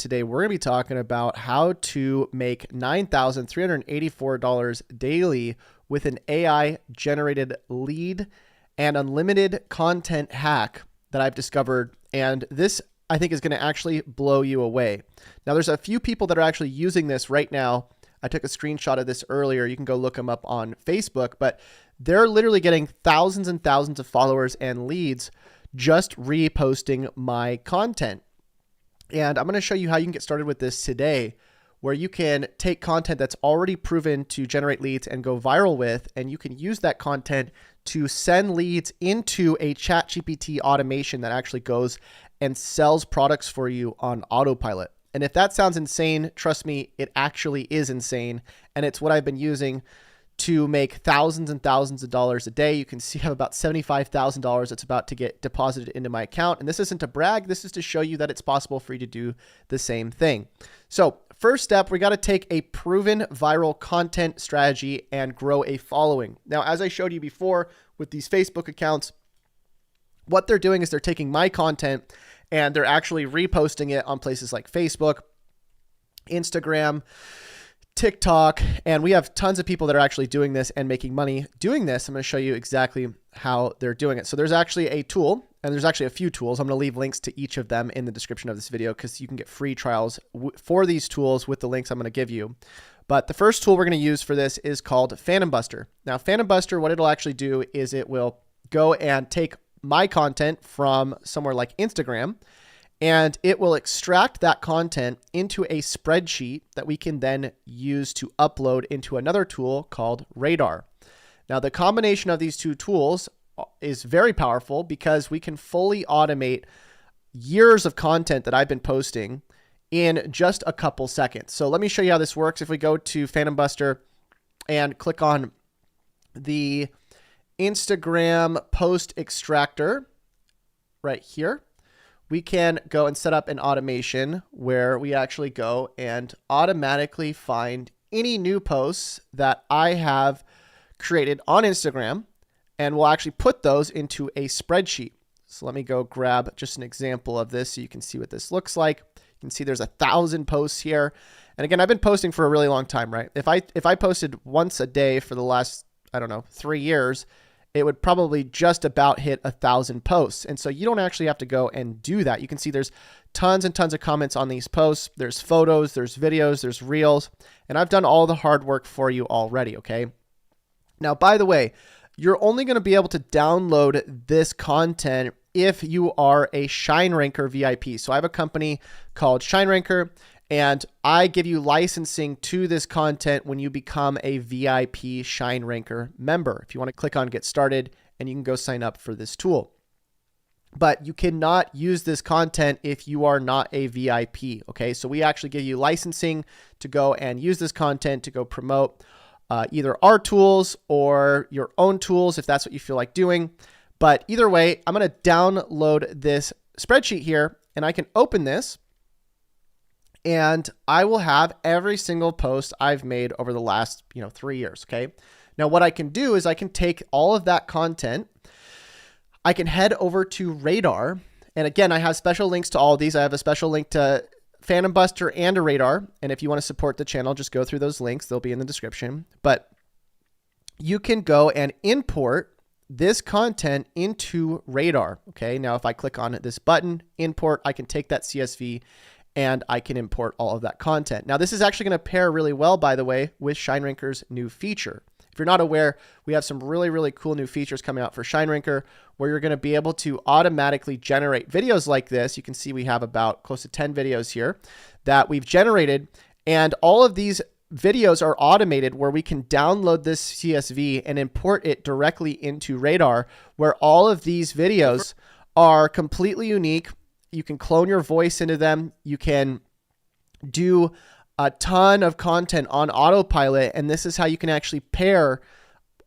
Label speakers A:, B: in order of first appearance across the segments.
A: today we're going to be talking about how to make $9,384 daily with an AI generated lead and unlimited content hack that I've discovered. And this, I think, is going to actually blow you away. Now, there's a few people that are actually using this right now. I took a screenshot of this earlier. You can go look them up on Facebook, but they're literally getting thousands and thousands of followers and leads just reposting my content. And I'm going to show you how you can get started with this today, where you can take content that's already proven to generate leads and go viral with, and you can use that content to send leads into a Chatgpt automation that actually goes and sells products for you on autopilot. And if that sounds insane, trust me, it actually is insane. And it's what I've been using to make thousands and thousands of dollars a day. You can see I have about $75,000 that's about to get deposited into my account. And this isn't to brag. This is to show you that it's possible for you to do the same thing. So first step, we got to take a proven viral content strategy and grow a following. Now, as I showed you before with these Facebook accounts, what they're doing is they're taking my content and they're actually reposting it on places like Facebook, Instagram, TikTok, and we have tons of people that are actually doing this and making money doing this. I'm going to show you exactly how they're doing it. So there's actually a tool, and there's actually a few tools. I'm going to leave links to each of them in the description of this video because you can get free trials for these tools with the links I'm going to give you. But the first tool we're going to use for this is called Phantom Buster. Now, Phantom Buster, what it'll actually do is it will go and take my content from somewhere like Instagram, and it will extract that content into a spreadsheet that we can then use to upload into another tool called Radar. Now, the combination of these two tools is very powerful because we can fully automate years of content that I've been posting in just a couple seconds. So let me show you how this works. If we go to Phantom Buster and click on the Instagram post extractor right here, we can go and set up an automation where we actually go and automatically find any new posts that I have created on Instagram, and we'll actually put those into a spreadsheet. So let me go grab just an example of this so you can see what this looks like. You can see there's 1,000 posts here. And again, I've been posting for a really long time, right? If I posted once a day for the last, 3 years, it would probably just about hit 1,000 posts. And so you don't actually have to go and do that. You can see there's tons and tons of comments on these posts. There's photos, there's videos, there's reels, and I've done all the hard work for you already, okay? Now, by the way, you're only going to be able to download this content if you are a ShineRanker VIP. So I have a company called ShineRanker, and I give you licensing to this content when you become a VIP ShineRanker member. If you want to click on Get Started, and you can go sign up for this tool. But you cannot use this content if you are not a VIP, okay? So we actually give you licensing to go and use this content to go promote either our tools or your own tools if that's what you feel like doing. But either way, I'm going to download this spreadsheet here, and I can open this, and I will have every single post I've made over the last 3 years, okay? Now, what I can do is I can take all of that content, I can head over to Radar, and again, I have special links to all of these. I have a special link to Phantom Buster and a Radar, and if you want to support the channel, just go through those links. They'll be in the description. But you can go and import this content into Radar, okay? Now, if I click on this button, import, I can take that CSV and I can import all of that content. Now, this is actually going to pair really well, by the way, with ShineRanker's new feature. If you're not aware, we have some really, really cool new features coming out for ShineRanker where you're going to be able to automatically generate videos like this. You can see we have about close to 10 videos here that we've generated, and all of these videos are automated where we can download this CSV and import it directly into Radar, where all of these videos are completely unique. You can clone your voice into them. You can do a ton of content on autopilot. And this is how you can actually pair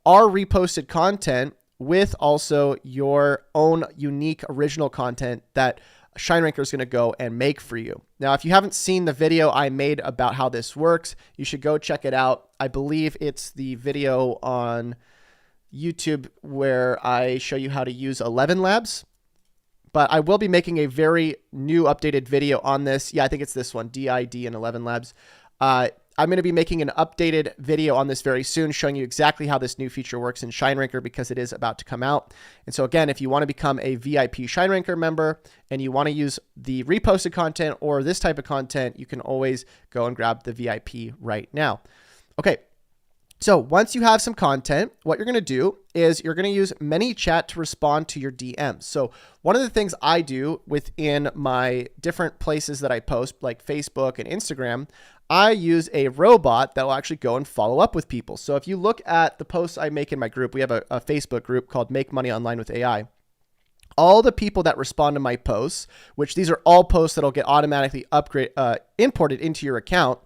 A: our reposted content with also your own unique original content that ShineRanker is going to go and make for you. Now, if you haven't seen the video I made about how this works, you should go check it out. I believe it's the video on YouTube where I show you how to use 11 Labs. but I will be making a very new updated video on this. Yeah, I think it's this one, DID and 11 Labs. I'm going to be making an updated video on this very soon, showing you exactly how this new feature works in ShineRanker because it is about to come out. And so again, if you want to become a VIP ShineRanker member and you want to use the reposted content or this type of content, you can always go and grab the VIP right now. Okay. So once you have some content, what you're going to do is you're going to use ManyChat to respond to your DMs. So one of the things I do within my different places that I post, like Facebook and Instagram, I use a robot that will actually go and follow up with people. So if you look at the posts I make in my group, we have a Facebook group called Make Money Online with AI. All the people that respond to my posts, which these are all posts that'll get automatically imported into your account,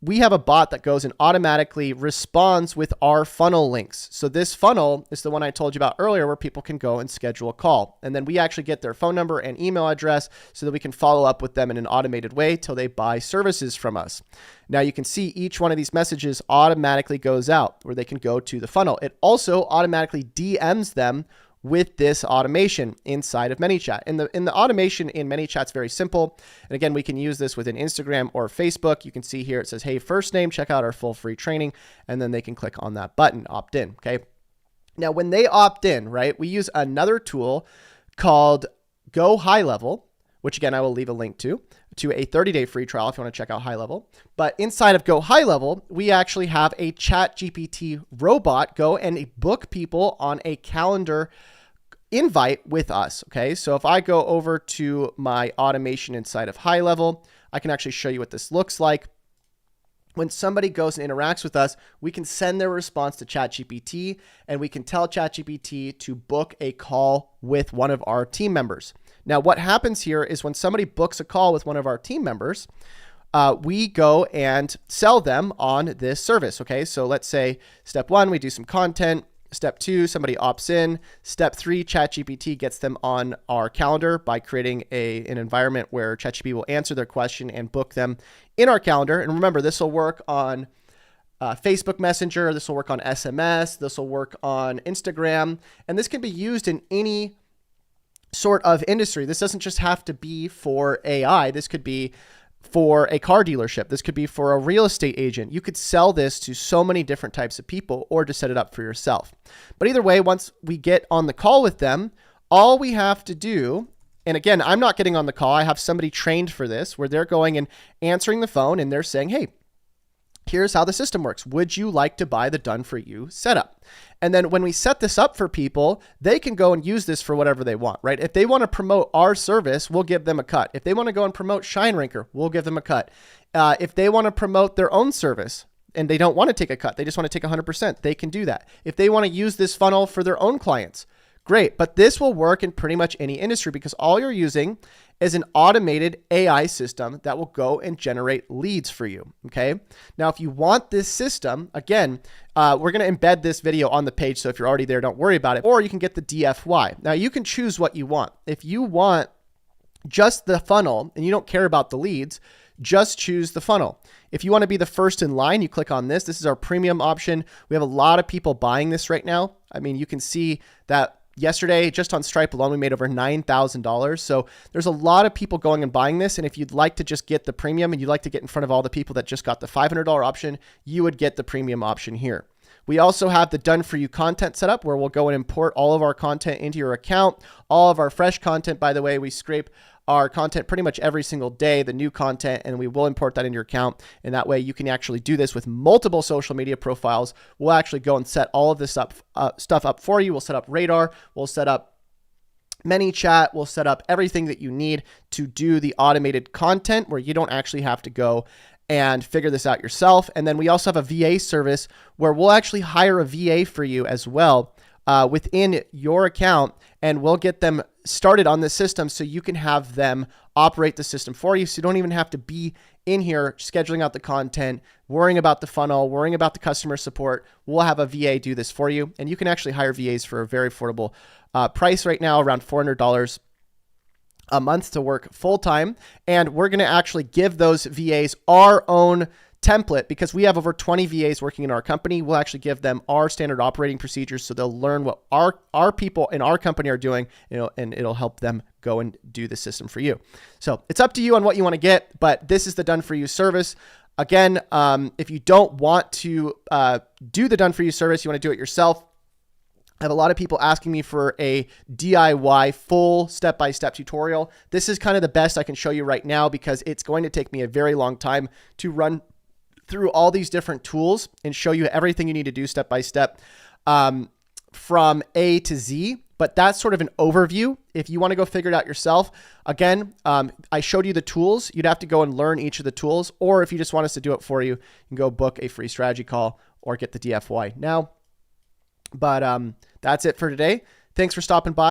A: we have a bot that goes and automatically responds with our funnel links. So this funnel is the one I told you about earlier where people can go and schedule a call. And then we actually get their phone number and email address so that we can follow up with them in an automated way till they buy services from us. Now you can see each one of these messages automatically goes out where they can go to the funnel. It also automatically DMs them with this automation inside of ManyChat. And the automation in ManyChat is very simple. And again, we can use this within Instagram or Facebook. You can see here, it says, hey, first name, check out our full free training. And then they can click on that button, opt in, okay? Now, when they opt in, right, we use another tool called Go High Level, which again, I will leave a link to a 30-day free trial if you want to check out High Level. But inside of Go High Level, we actually have a Chatgpt robot go and book people on a calendar invite with us. Okay. So if I go over to my automation inside of High Level, I can actually show you what this looks like. When somebody goes and interacts with us, we can send their response to ChatGPT and we can tell ChatGPT to book a call with one of our team members. Now, what happens here is when somebody books a call with one of our team members, we go and sell them on this service. Okay. So let's say step one, we do some content. Step two, somebody opts in. Step three, ChatGPT gets them on our calendar by creating an environment where ChatGPT will answer their question and book them in our calendar. And remember, this will work on Facebook Messenger. This will work on SMS. This will work on Instagram. And this can be used in any sort of industry. This doesn't just have to be for AI. This could be for a car dealership. This could be for a real estate agent. You could sell this to so many different types of people or to set it up for yourself. But either way, once we get on the call with them, all we have to do, and again, I'm not getting on the call. I have somebody trained for this where they're going and answering the phone and they're saying, hey, here's how the system works. Would you like to buy the done for you setup? And then when we set this up for people, they can go and use this for whatever they want, right? If they want to promote our service, we'll give them a cut. If they want to go and promote ShineRanker, we'll give them a cut. If they want to promote their own service and they don't want to take a cut, they just want to take 100%, they can do that. If they want to use this funnel for their own clients, great. But this will work in pretty much any industry because all you're using is an automated AI system that will go and generate leads for you. Okay. Now, if you want this system, again, we're going to embed this video on the page. So if you're already there, don't worry about it. Or you can get the DFY. Now you can choose what you want. If you want just the funnel and you don't care about the leads, just choose the funnel. If you want to be the first in line, you click on this. This is our premium option. We have a lot of people buying this right now. I mean, you can see that yesterday, just on Stripe alone, we made over $9,000. So there's a lot of people going and buying this. And if you'd like to just get the premium and you'd like to get in front of all the people that just got the $500 option, you would get the premium option here. We also have the done for you content set up where we'll go and import all of our content into your account. All of our fresh content, by the way, we scrape our content pretty much every single day, the new content, and we will import that in your account. And that way you can actually do this with multiple social media profiles. We'll actually go and set all of this stuff up for you. We'll set up Radar. We'll set up ManyChat. We'll set up everything that you need to do the automated content where you don't actually have to go and figure this out yourself. And then we also have a VA service where we'll actually hire a VA for you as well within your account, and we'll get them started on the system so you can have them operate the system for you. So you don't even have to be in here scheduling out the content, worrying about the funnel, worrying about the customer support. We'll have a VA do this for you. And you can actually hire VAs for a very affordable price right now, around $400 a month to work full time. And we're going to actually give those VAs our own template, because we have over 20 VAs working in our company, we'll actually give them our standard operating procedures so they'll learn what our people in our company are doing, and it'll help them go and do the system for you. So it's up to you on what you want to get, but this is the done for you service. Again, if you don't want to do the done for you service, you want to do it yourself, I have a lot of people asking me for a DIY full step-by-step tutorial. This is kind of the best I can show you right now because it's going to take me a very long time to run through all these different tools and show you everything you need to do step by step from A to Z. But that's sort of an overview. If you want to go figure it out yourself, again, I showed you the tools. You'd have to go and learn each of the tools. Or if you just want us to do it for you, you can go book a free strategy call or get the DFY now. But that's it for today. Thanks for stopping by.